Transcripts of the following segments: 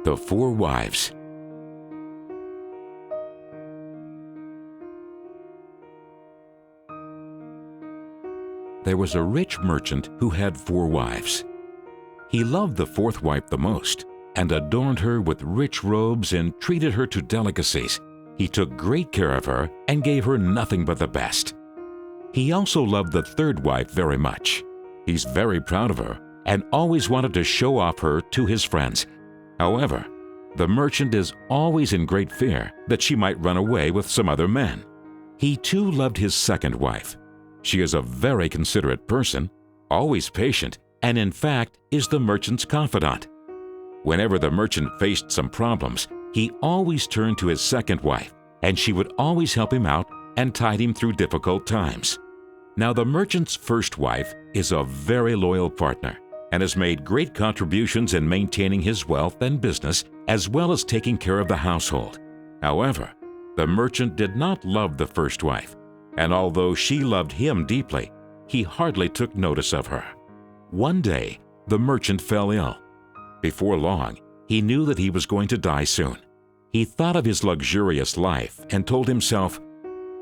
The Four Wives. There was a rich merchant who had 4 wives. He loved the 4th wife the most, and adorned her with rich robes and treated her to delicacies. He took great care of her and gave her nothing but the best. He also loved the 3rd wife very much. He's very proud of her and always wanted to show off her to his friends. However, the merchant is always in great fear that she might run away with some other men. He too loved his 2nd wife. She is a very considerate person, always patient, and in fact is the merchant's confidant. Whenever the merchant faced some problems, he always turned to his 2nd wife, and she would always help him out and tide him through difficult times. Now, the merchant's 1st wife is a very loyal partner and has made great contributions in maintaining his wealth and business, as well as taking care of the household. However, the merchant did not love the 1st wife, and although she loved him deeply, he hardly took notice of her. One day, the merchant fell ill. Before long, he knew that he was going to die soon. He thought of his luxurious life and told himself,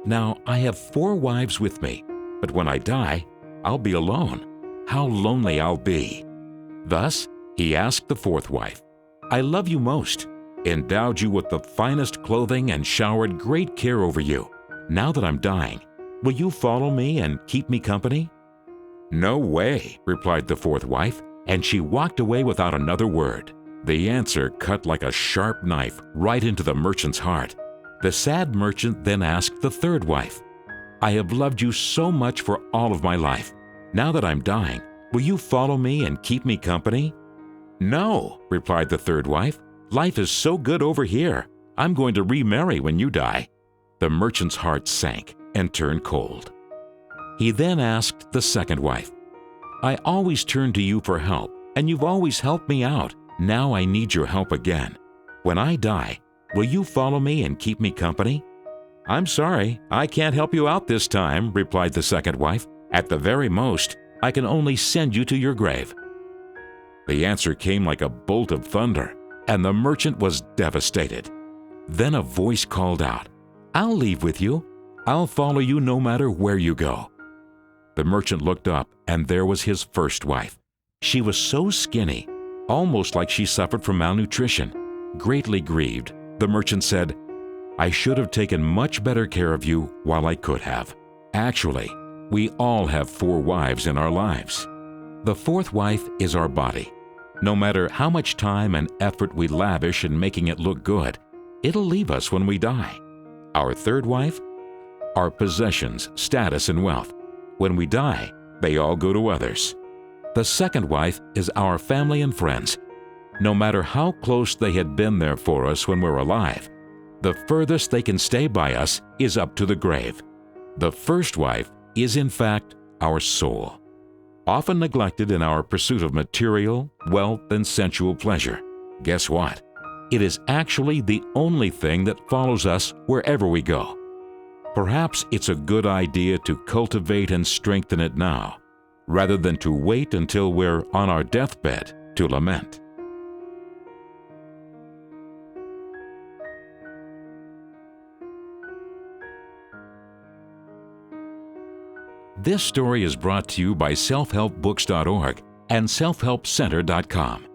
"Now I have 4 wives with me, but when I die, I'll be alone. How lonely I'll be." Thus, he asked the 4th wife, "I love you most, endowed you with the finest clothing and showered great care over you. Now that I'm dying, will you follow me and keep me company?" "No way," replied the 4th wife, and she walked away without another word. The answer cut like a sharp knife right into the merchant's heart. The sad merchant then asked the 3rd wife, "I have loved you so much for all of my life. Now that I'm dying, will you follow me and keep me company?" "No," replied the 3rd wife. "Life is so good over here. I'm going to remarry when you die." The merchant's heart sank and turned cold. He then asked the 2nd wife, "I always turn to you for help, and you've always helped me out. Now I need your help again. When I die, will you follow me and keep me company?" "I'm sorry, I can't help you out this time," replied the 2nd wife. "At the very most, I can only send you to your grave." The answer came like a bolt of thunder, and the merchant was devastated. Then a voice called out, "I'll leave with you. I'll follow you no matter where you go." The merchant looked up, and there was his 1st wife. She was so skinny, almost like she suffered from malnutrition. Greatly grieved, the merchant said, "I should have taken much better care of you while I could have." Actually, we all have 4 wives in our lives. The 4th wife is our body. No matter how much time and effort we lavish in making it look good, it'll leave us when we die. Our 3rd wife? Our possessions, status, and wealth. When we die, they all go to others. The 2nd wife is our family and friends. No matter how close they had been there for us when we're alive, the furthest they can stay by us is up to the grave. The 1st wife is in fact our soul, often neglected in our pursuit of material, wealth, and sensual pleasure. Guess what? It is actually the only thing that follows us wherever we go. Perhaps it's a good idea to cultivate and strengthen it now, rather than to wait until we're on our deathbed to lament. This story is brought to you by selfhelpbooks.org and selfhelpcenter.com.